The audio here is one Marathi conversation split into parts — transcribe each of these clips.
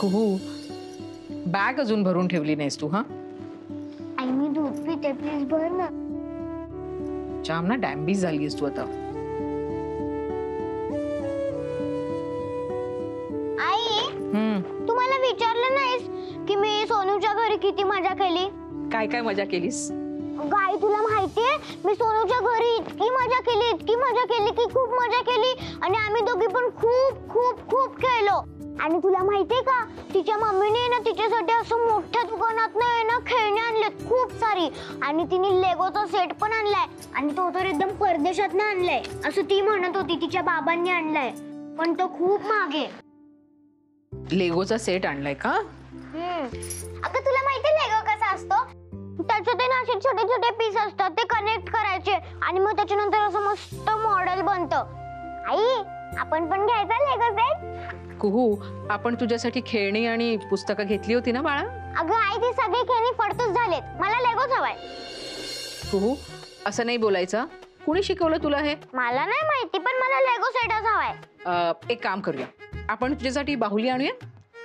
कुहू, बॅग अजून भरून ठेवली नाहीस तू? हा आई मी दूध पिते, प्लीज भर ना. जाम ना डॅम्बीज झालीस तू आता. आई तू मला विचारलं नाहीस की मी सोनूच्या घरी किती मजा केली. काय काय मजा केलीस? गाई तुला माहितीये मी सोनूच्या घरी इतकी मजा केली की खूप मजा केली. आणि आम्ही दोघी पण खूप खूप खूप खेळलो. आणि तुला माहितीये का तिच्या मम्मीने ना तिच्यासाठी असं मोठ्या दुकानात ना खेळणी आणलेत खूप सारी. आणि तिने लेगोचा सेट पण आणलाय. आणि तो तर एकदम परदेशात आणलाय असं ती म्हणत होती. तिच्या बाबांनी आणलाय पण तो खूप महाग आहे. लेगोचा सेट आणलाय का? अगं तुला माहितीये लेगो कसा असतो? त्याच्यात ना असे छोटे छोटे पीस असतात ते कनेक्ट करायचे आणि मग त्याच्यानंतर असं मस्त मॉडेल बनतं. आई आपण पण घ्यायचा लेगो सेट. कुहू, आपण तुझ्यासाठी खेळणी आणि पुस्तकं घेतली होती ना बाळा? अगं आई ती सगळी खेळणी फडतूस झालेत. मला लेगोच हवाय. कुहू, असं नाही बोलायचं. कुणी शिकवलं तुला हे? मला नाही माहिती पण मला लेगो सेटच हवाय. एक काम करूया, आपण तुझ्यासाठी बाहुली आणूया.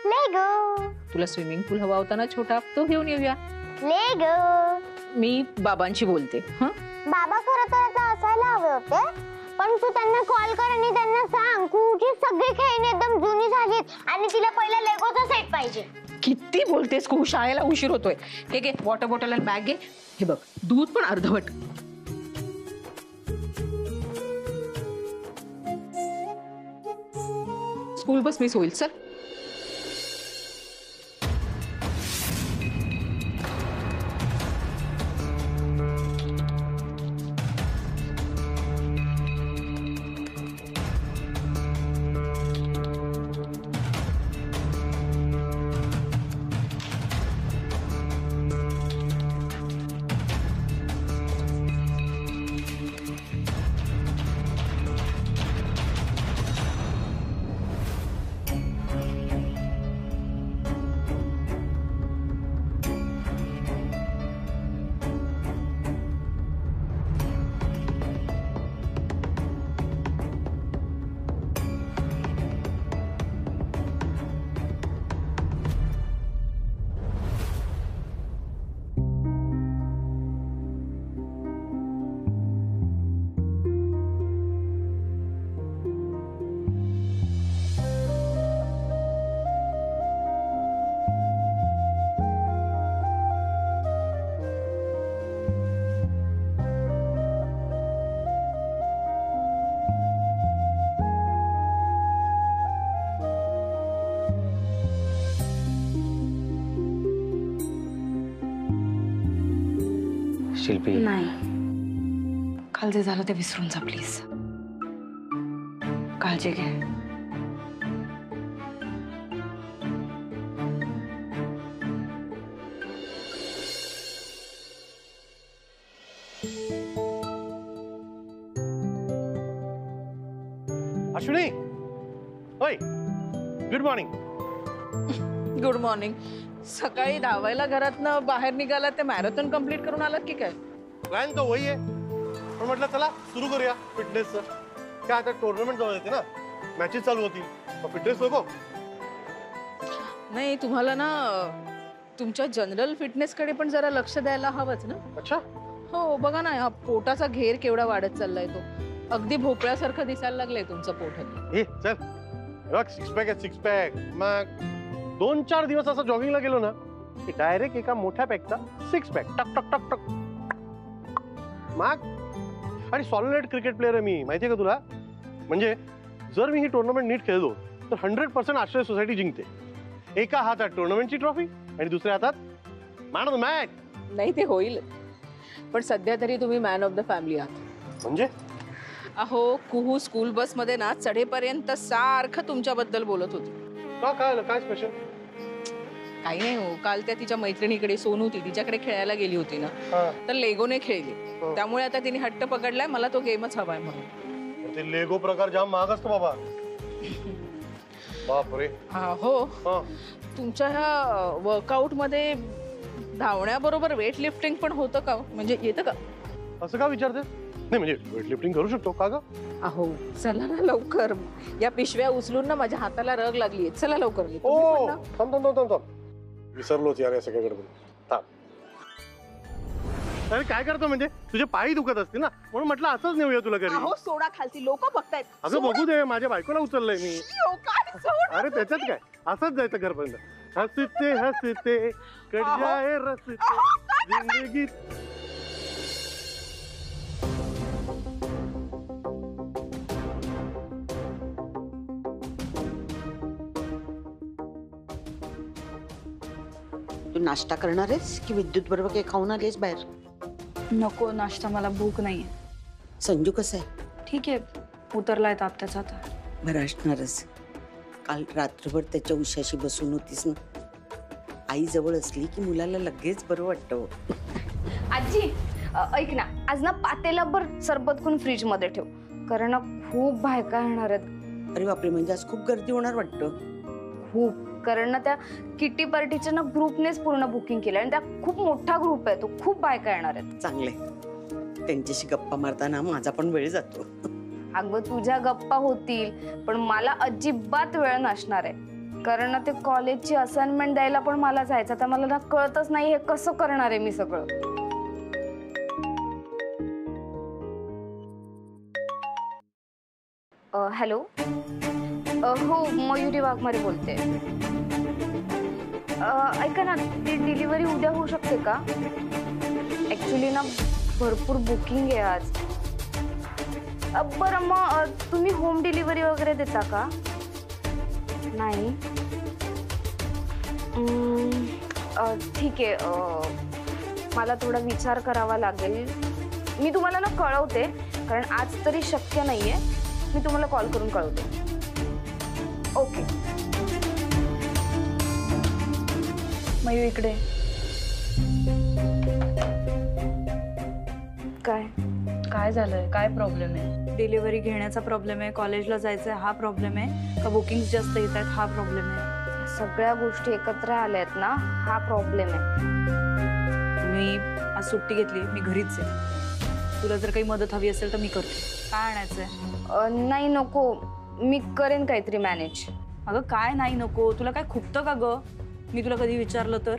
लेगो. तुला स्विमिंग पूल हवा होता ना छोटा, तो घेऊन येऊया. लेगो. मी बाबांशी बोलते. बाबा खरं तर आता असायला हवे होते पण तू त्यांना कॉल कर आणि त्यांना सांग कुची सगळी खेळणी एकदम जुनी झालीत आणि तिला पहिला लेगोचा सेट पाहिजे. किती बोलतेस कुहू, शाळेला उशीर होतोय. हे घे वॉटर बॉटल आणि बॅग घे. हे बघ दूध पण अर्धवट. स्कूल बस मिस होईल. चल. शिल्पी, नाही, काल जे झालं ते विसरून जा प्लीज. काळजी घे. अश्विनी, ओय, गुड मॉर्निंग. Good morning. सकाळी धावायला घरातनं बाहेर निघाला ते मॅरेथॉन कंप्लीट करून आलात की काय? प्लॅन तो वही आहे पण म्हटलं चला सुरू करूया फिटनेसचं. काय आता टुर्नामेंट जवळ येते ना, मॅचेस चालू होतील, फिटनेस नको? नाही, तुम्हाला ना तुमच्या जनरल फिटनेस कडे पण जरा लक्ष द्यायला हवंच ना. अच्छा. हो, बघा ना, हा पोटाचा घेर केवढा वाढत चाललाय. तो अगदी भोपळ्यासारखं दिसायला लागलंय तुमचं पोट. ए चल, बघ सिक्स पॅक आहे, सिक्स पॅक. मग 2-4 दिवस असं जॉगिंगला गेलो ना की डायरेक्ट एका मोठ्या पॅकचा सिक्स पॅक, टक टक टक टक. मग आणि सॉलिड क्रिकेट प्लेअर आहे मी, माहितीये का तुला? म्हणजे जर मी ही टुर्नामेंट नीट खेळलो तर 100% आश्रय सोसायटी जिंकते. एका हातात टुर्नामेंटची ट्रॉफी आणि दुसऱ्या हातात मॅन ऑफ द मॅच. नाही, ते होईल, पण सध्या तरी तुम्ही मॅन ऑफ द फॅमिली आहात. म्हणजे अहो, कुहू स्कूल बस मध्ये ना चढेपर्यंत सारखं तुमच्याबद्दल बोलत होती. काय स्पेशल? काही नाही हो, काल त्या तिच्या मैत्रिणीकडे सोनू होती, तिच्याकडे खेळायला गेली होती ना, तर लेगोने खेळली. त्यामुळे आता तिने हट्ट पकडलाय मला तो गेमच हवाय म्हणून. ते लेगो प्रकार जाम महाग असतो बाबा. बापरे. हो, तुमच्या ह्या वर्कआउट मध्ये धावण्याबरोबर वेट लिफ्टिंग पण होतं का? म्हणजे येतं का? असं का विचारते? नाही म्हणजे वेट लिफ्टिंग करू शकतो का ग? अहो चला ना लवकर, या पिशव्या उचलून ना माझ्या हाताला रग लागली. चला लवकर. ओ थांब थांब थांब थांब थांब, विसरलोच यार या सगळ्याकडे. थांब. अरे काय करतो म्हणजे, तुझे पायी दुखत असतील ना म्हणून म्हटलं असंच नेऊया तुला घरी. अहो सोडा खालती, लोक बघतायत. अगं बघू दे, माझ्या बायकोला उचललंय मी. काय सोडा? अरे त्याच्यात काय, असंच जायचं घरपर्यंत. हसते हसते कट जाए रस्ते जिंदगी. तू नाश्ता करणार आहेस की विद्युत बरोबर काही खाऊन आलीस बाहेर? नको नाश्ता, मला भूक नाहीये. संजू कसं आहे? ठीक आहे, उतरलाय ताप त्याचा आता. बरं असणारच. काल रात्रभर त्याच्या उशाशी बसून होतीस ना. आई जवळ असली की मुलाला लगेच बरं वाटतं. आजी ऐक ना, आज ना पातेलाभर सरबत करून फ्रीज मध्ये ठेव, कारण ना खूप बायका येणार आहेत. अरे बापरे, म्हणजे आज खूप गर्दी होणार वाटतं. खूप, कारण ना त्या किटी पार्टीच्या ना ग्रुपनेच पूर्ण बुकिंग केलं आणि त्या खूप मोठा ग्रुप आहे तो, खूप बायका येणार आहेत. चांगले, त्यांच्याशी गप्पा मारताना माझा पण वेळ जातो. अगं तुझ्या गप्पा होतील, पण मला अजिबात वेळ नसणार आहे, कारण ना ते कॉलेजची असाइनमेंट द्यायला पण मला जायचं. तर मला ना कळतच नाही हे कसं करणार आहे मी सगळं. हॅलो, हो मयुरी वाघमारे बोलते. ऐका ना, ती डिलिव्हरी उद्या होऊ शकते का? ऍक्च्युली ना भरपूर बुकिंग आहे आज. बरं मग तुम्ही होम डिलिव्हरी वगैरे देता का? नाही. ठीक आहे, मला थोडा विचार करावा लागेल. मी तुम्हाला ना कळवते, कारण आज तरी शक्य नाहीये. मी तुम्हाला कॉल करून कळवते. ओके. मयू इकडे. काय काय झालंय? काय प्रॉब्लेम आहे? डिलिव्हरी घेण्याचा प्रॉब्लेम आहे, कॉलेजला जायचंय हा प्रॉब्लेम आहे, का बुकिंग जास्त येत आहेत हा प्रॉब्लेम आहे? सगळ्या गोष्टी एकत्र आल्यात ना, हा प्रॉब्लेम आहे. मी आज सुट्टी घेतली, मी घरीच आहे. तुला जर काही मदत हवी असेल तर मी करते. काय आणायचंय? नाही नको, मी करेन काहीतरी मॅनेज. अगं काय नाही नको, तुला काय खुपतं का ग? मी तुला कधी विचारलं तर?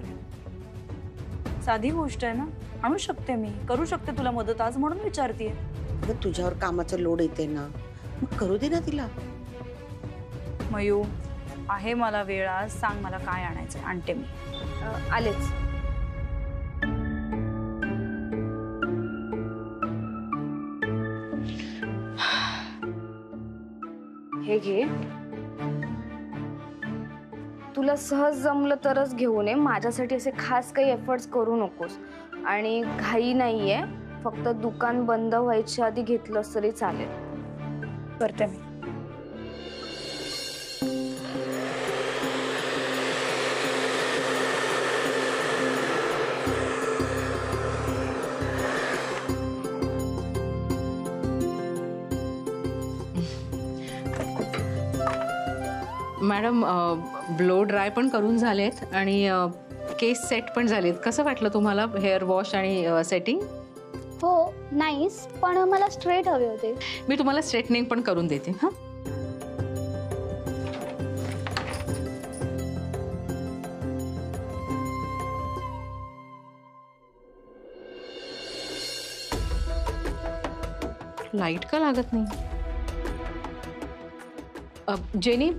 साधी गोष्ट आहे ना, आणू शकते मी, करू शकते तुला मदत आज, म्हणून विचारतेय. अगं तुझ्यावर कामाचं लोड येते ना, मग करू दे ना तिला. मयू आहे मला वेळ आज, सांग मला काय आणायचंय, आणते मी. आलेच. हे घे. तुला सहज जमलं तरच घेऊन ये, माझ्यासाठी असे खास काही एफर्ट्स करू नकोस. आणि घाई नाहीये, फक्त दुकान बंद व्हायच्या आधी घेतलंस तरी चालेल. करते मी. मॅडम ब्लो ड्राय पण करून झालेत आणि केस सेट पण झालेत. कसं वाटलं तुम्हाला हेअर वॉश आणि सेटिंग? हो नाईस, पण मला स्ट्रेट हवे होते. मी तुम्हाला स्ट्रेटनिंग पण करून देते. हां लाईट का लागत नाही? जेनी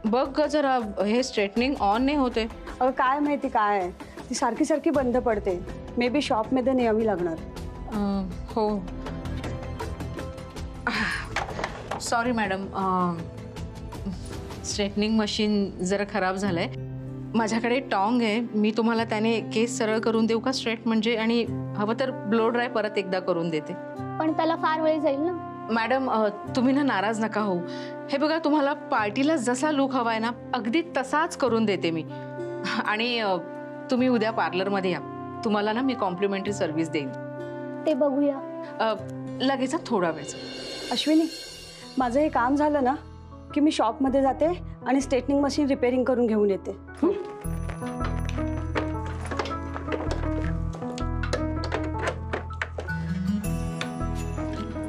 बघ ग जरा, हे स्ट्रेटनिंग ऑन नाही होते. अगं काय माहिती काय आहे, ती सारखी सारखी बंद पडते. मे बी शॉपमध्ये न्यावी लागणार. हो सॉरी मॅडम, स्ट्रेटनिंग मशीन जरा खराब झालंय. माझ्याकडे टॉंग आहे, मी तुम्हाला त्याने केस सरळ करून देऊ का स्ट्रेट म्हणजे, आणि हवं तर ब्लो ड्राय परत एकदा करून देते. पण त्याला फार वेळ जाईल ना. मॅडम तुम्ही ना नाराज नका हो. हे बघा, तुम्हाला पार्टीला जसा लुक हवाय ना अगदी तसाच करून देते मी. आणि तुम्ही उद्या पार्लरमध्ये या, तुम्हाला ना मी कॉम्प्लिमेंटरी सर्व्हिस देईन. ते बघूया. लगेच थोडा वेळ. अश्विनी, माझं हे काम झालं ना की मी शॉपमध्ये जाते आणि स्ट्रेटनिंग मशीन रिपेअरिंग करून घेऊन येते.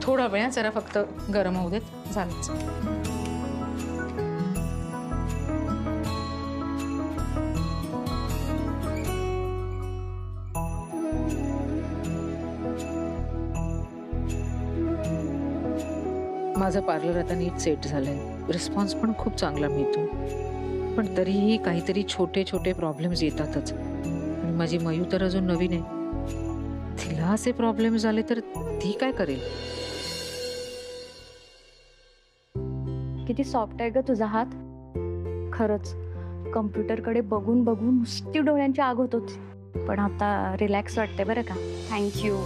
थोडा वेळ जरा फक्त गरम होऊ देत, झालंच. माझं पार्लर आता नीट सेट झालंय, रिस्पॉन्स पण खूप चांगला मिळतो, पण तरीही काहीतरी छोटे छोटे प्रॉब्लेम्स येतातच. आणि माझी मयू तर अजून नवीन आहे, तिला असे प्रॉब्लेम झाले तर ती काय करेल? किती सॉफ्ट आहे ग तुझा हात. खरंच कम्प्युटरकडे बघून बघून नुसती डोळ्यांची आग होत होती, पण आता रिलॅक्स वाटते बरं का. थँक्यू.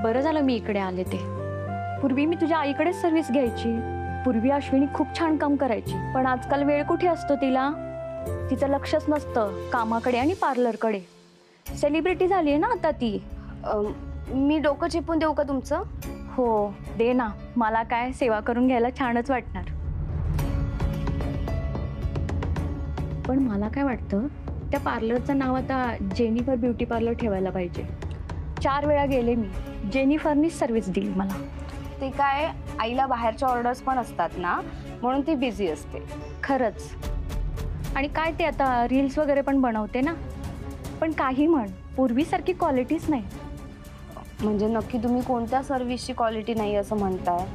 बरं झालं मी इकडे आले ते. पूर्वी मी तुझ्या आईकडेच सर्व्हिस घ्यायची. पूर्वी अश्विनी खूप छान काम करायची, पण आजकाल वेळ कुठे असतो तिला. तिचं लक्षच नसतं कामाकडे आणि पार्लरकडे. सेलिब्रिटी झाली आहे ना आता ती. मी डोकं चेपून देऊ का तुमचं? हो दे ना, मला काय सेवा करून घ्यायला छानच वाटणार. पण मला काय वाटतं, त्या पार्लरचं नाव आता जेनिफर ब्युटी पार्लर ठेवायला पाहिजे. 4 वेळा गेले मी, जेनिफरनीच सर्व्हिस दिली मला. ते काय, आईला बाहेरच्या ऑर्डर्स पण असतात ना, म्हणून ती बिझी असते. खरंच. आणि काय ते आता रील्स वगैरे पण बनवते ना. पण काही म्हण, पूर्वीसारखी क्वालिटीच नाही. म्हणजे नक्की तुम्ही कोणत्या सर्व्हिसची क्वालिटी नाही असं म्हणताय?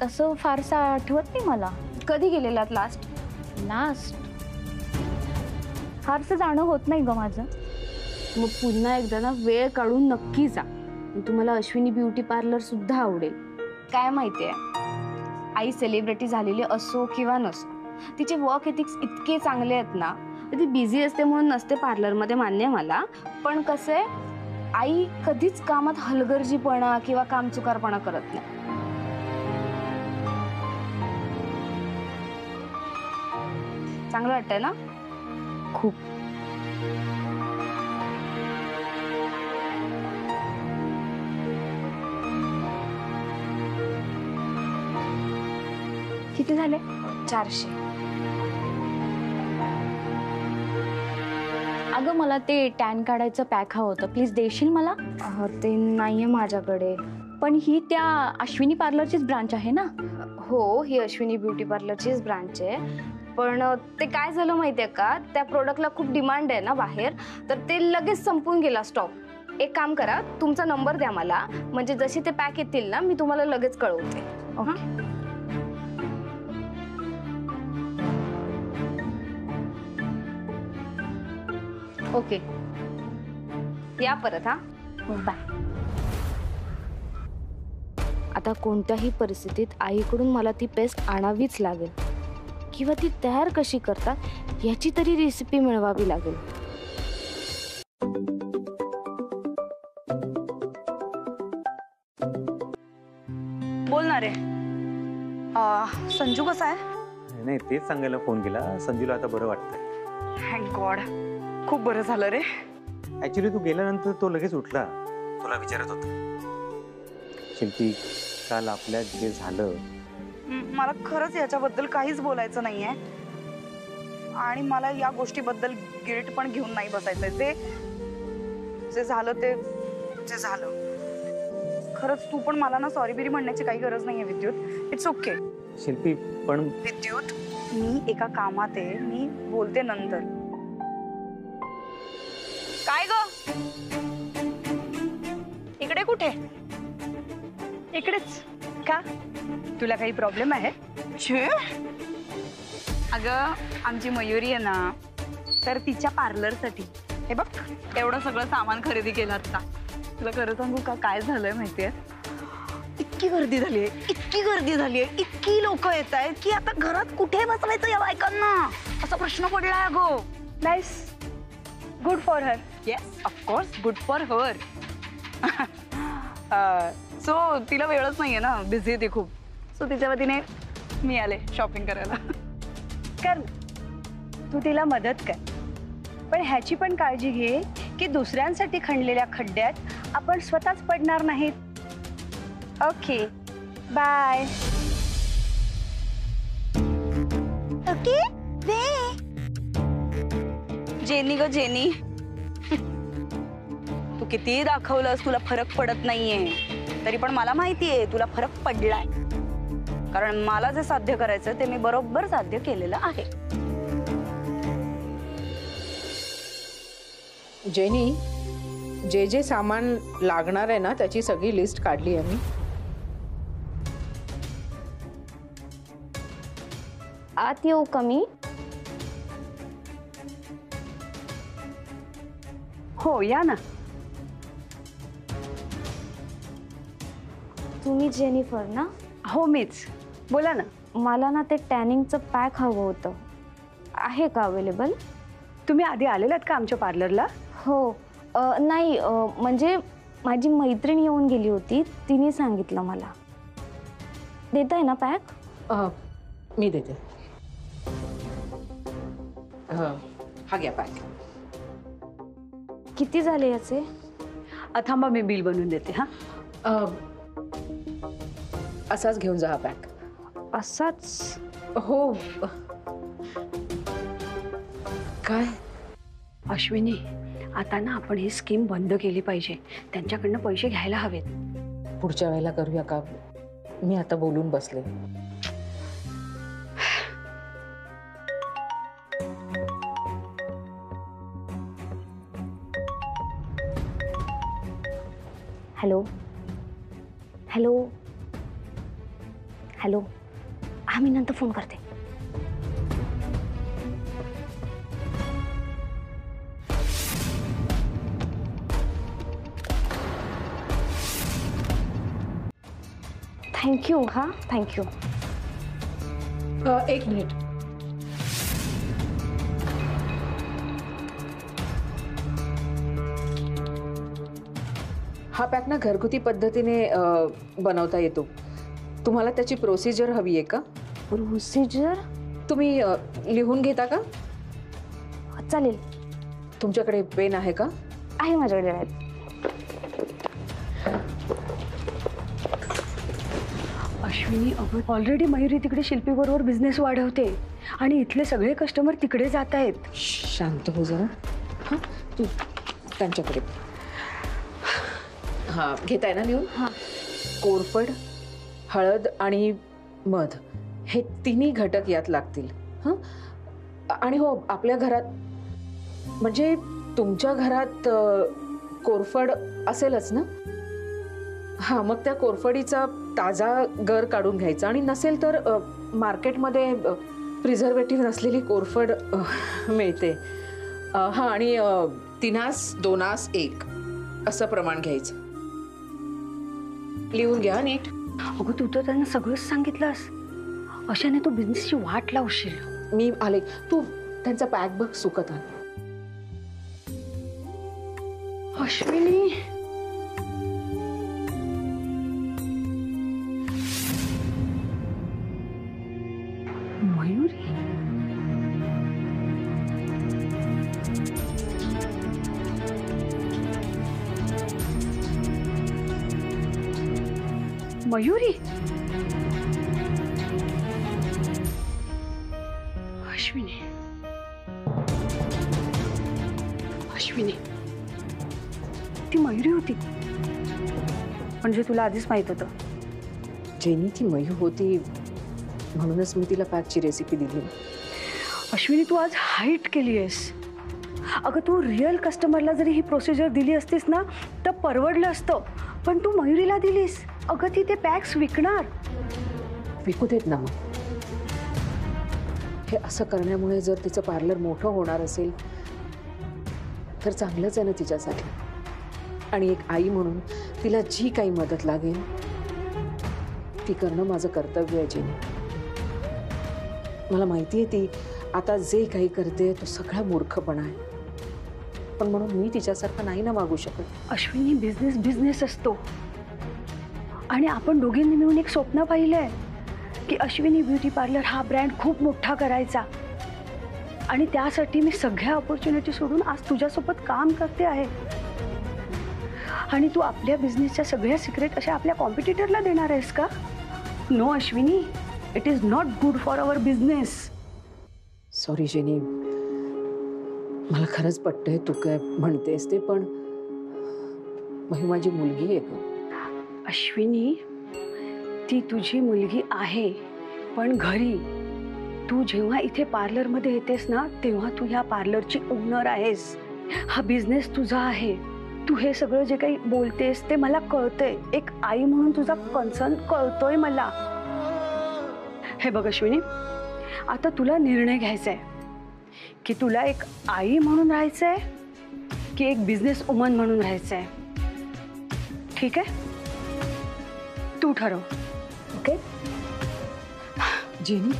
तसं फारसं आठवत नाही मला. कधी गेलेलात लास्ट? फारसं जाणं होत नाही ग माझं. मग पुन्हा एकदा ना वेळ काढून नक्की जा. तुम्हाला अश्विनी ब्युटी पार्लर सुद्धा आवडेल. काय माहितीये, आई सेलिब्रिटी झालेली असो किंवा नसो, तिचे वर्क एथिक्स इतके चांगले आहेत ना. ती बिझी असते म्हणून नसते पार्लरमध्ये, मान्य मला. पण कसं आहे, आई कधीच कामात हलगर्जीपणा किंवा कामचुकारपणा करत नाही. चांगलं वाटतंय ना? खूप. किती झाले? 400. अगं मला ते टॅन काढायचं पॅक हवं होतं, प्लीज देशील मला? ते नाहीये माझ्याकडे. पण ही त्या अश्विनी पार्लरचीच ब्रांच आहे ना? हो, ही अश्विनी ब्युटी पार्लरचीच ब्रांच आहे. पण ते काय झालं माहितीये का, त्या प्रोडक्टला खूप डिमांड आहे ना बाहेर, तर ते लगेच संपून गेला स्टॉक. एक काम करा, तुमचा नंबर द्या मला, म्हणजे जशी ते पॅक येतील ना, मी तुम्हाला लगेच कळवते. ओके. ओके, या परत. हा, बाय. आता कोणत्याही परिस्थितीत आईकडून मला ती पेस्ट आणावीच लागेल, किंवा ती तयार कशी करतात याची तरी रेसिपी मिळवावी लागेल. बोलणार आहे. संजू कसा आहे? नाही, तेच सांगायला फोन केला. संजूला आता बरं वाटतंय. थँक गॉड, खूप बरं झालं रे. ऍक्च्युली तू गेल्यानंतर तो लगेच उठला, तुला विचारत होता. शिल्पी, काल आपल्यात जे झालं, मला खरंच याच्याबद्दल काहीच बोलायचं नाहीये, आणि मला या गोष्टीबद्दल गिल्ट पण घेऊन नाही बसायचंय. ते जे झालं ते झालं. खरंच तू पण मला ना सॉरी बिरी म्हणण्याची काही गरज नाहीये विद्युत. It's okay. शिल्पी पण विद्युत, मी एका कामात आहे, मी बोलते नंतर. काय ग, इकडे कुठे? इकडेच का? तुला काही प्रॉब्लेम आहे? अगं आमची मयुरी आहे ना, तर तिच्या पार्लरसाठी हे बघ एवढं सगळं सामान खरेदी केलं आता. तुला खरं सांगू का, काय झालंय माहितीये, इतकी गर्दी झालीये, इतकी गर्दी झालीये, इतकी लोक येत आहेत की आता घरात कुठे बसवायचं या बायकांना असा प्रश्न पडलाय. अगो nice, good for her. Yes of course, good for her. So तिला वेळच नाहीये ना, बिझी आहे ती खूप. सो तिच्या वतीने मी आले शॉपिंग करायला. कर, तू तिला मदत कर, पण ह्याची पण काळजी घे की दुसऱ्यांसाठी खणलेल्या खड्ड्यात आपण स्वतःच पडणार नाहीत. Okay, bye. ओके, जेनी ग जेनी, तू कितीही दाखवलंस तुला फरक पडत नाहीये, तरी पण मला माहितीये तुला फरक पडलाय. कारण मला जे साध्य करायचं ते मी बरोबर साध्य केलेलं आहे. जेनी, जे जे सामान लागणार आहे ना त्याची सगळी लिस्ट काढली आहे मी. आत येऊ का मी? हो या ना. तुम्ही जेनिफर ना? हो मीच. बोला ना. मला ना ते टॅनिंगचं पॅक हवं होतं, आहे का अवेलेबल? तुम्ही आधी आलेलात का आमच्या पार्लरला? हो. नाही म्हणजे माझी मैत्रीण येऊन गेली होती, तिने सांगितलं मला. देताय ना पॅक? मी देते. हा घ्या पॅक. किती झाले याचे? थांबा मी बिल बनवून देते. हा असाच घेऊन जा हा पॅक. असाच? हो. काय अश्विनी, आता ना आपण ही स्कीम बंद केली पाहिजे. त्यांच्याकडनं पैसे घ्यायला हवेत. पुढच्या वेळेला करूया का? मी आता बोलून बसले. Hello hello hello. हा मी नंतर फोन करते. थँक्यू. हा थँक्यू. एक मिनिट. हा पॅक ना घरगुती पद्धतीने बनवता येतो. तुम्हाला त्याची प्रोसिजर हवी आहे का? प्रोसिजर? तुम्ही लिहून घेता का? चालेल. तुमच्याकडे पेन आहे का? आहे माझ्याकडे. अश्विनी, अगं ऑलरेडी मयुरी तिकडे शिल्पी बरोबर बिझनेस वाढवते आणि इथले सगळे कस्टमर तिकडे जात आहेत. शांत हो जरा. हां तू त्यांच्याकडे. हां घेताय ना लिहून? हां. कोरफड, हळद आणि मध हे तिन्ही घटक यात लागतील. हां आणि हो आपल्या घरात म्हणजे तुमच्या घरात कोरफड असेलच ना? हां मग त्या कोरफडीचा ताजा गर काढून घ्यायचा आणि नसेल तर मार्केटमध्ये प्रिझर्वेटिव्ह नसलेली कोरफड मिळते. हां आणि 3 आस 1 असं प्रमाण घ्यायचं. लिहून घ्या नीट. अगं तू तर त्यांना सगळंच सांगितलंस. अशाने तू बिझनेसची वाट लावशील. मी आले. तू त्यांचा पॅक बघ सुकत आला. अश्विनी, मयुरी, मयुरी, अश्विनी, अश्विनी, ती मयुरी होती म्हणजे तुला आधीच माहित होतं? जेनी ती मयू होती म्हणूनच मी तिला पॅकची रेसिपी दिली. अश्विनी, तू आज हाईट केली आहेस. अगं तू रिअल कस्टमरला जरी ही प्रोसिजर दिली असतीस ना तर परवडलं असतं, पण तू मयुरीला दिलीस. अगं ती ते पॅक्स विकणार. विकू देत ना मग. हे असं करण्यामुळे जर तिचं पार्लर मोठं होणार असेल तर चांगलंच आहे ना तिच्यासाठी. आणि एक आई म्हणून तिला जी काही मदत लागेल ती करणं माझं कर्तव्य आहे जेनी. मला माहिती आहे ती आता जे काही करते तो सगळा मूर्खपणा आहे, पण म्हणून मी तिच्यासारखं नाही ना वागू शकत. अश्विनी, बिझनेस बिझनेस असतो आणि आपण दोघींनी मिळून एक स्वप्न पाहिलंय की अश्विनी ब्युटी पार्लर हा ब्रँड खूप मोठा करायचा. आणि त्यासाठी मी सगळ्या ऑपॉर्च्युनिटी सोडून आज तुझ्यासोबत काम करते आहे. आणि तू आपल्या बिझनेसच्या सगळ्या सिक्रेट अशा आपल्या कॉम्पिटिटरला देणार आहेस का? No Ashwini, it is not good for our business. Sorry Jenny, मला खरंच पटतंय तू काय म्हणतेस ते, पण ही माझी मुलगी आहे ग. अश्विनी, ती तुझी मुलगी आहे, पण घरी तू जेव्हा इथे पार्लरमध्ये येतेस ना, तेव्हा तू ह्या पार्लरची ओनर आहेस. हा बिझनेस तुझा आहे. तू हे सगळं जे काही बोलतेस ते मला कळतंय. एक आई म्हणून तुझा कन्सर्न कळतोय मला. हे बघ अश्विनी, आता तुला निर्णय घ्यायचा आहे की तुला एक आई म्हणून राहायचंय की एक बिझनेस वुमन म्हणून राहायचंय. ठीक आहे, तू ठरव. Okay jenny,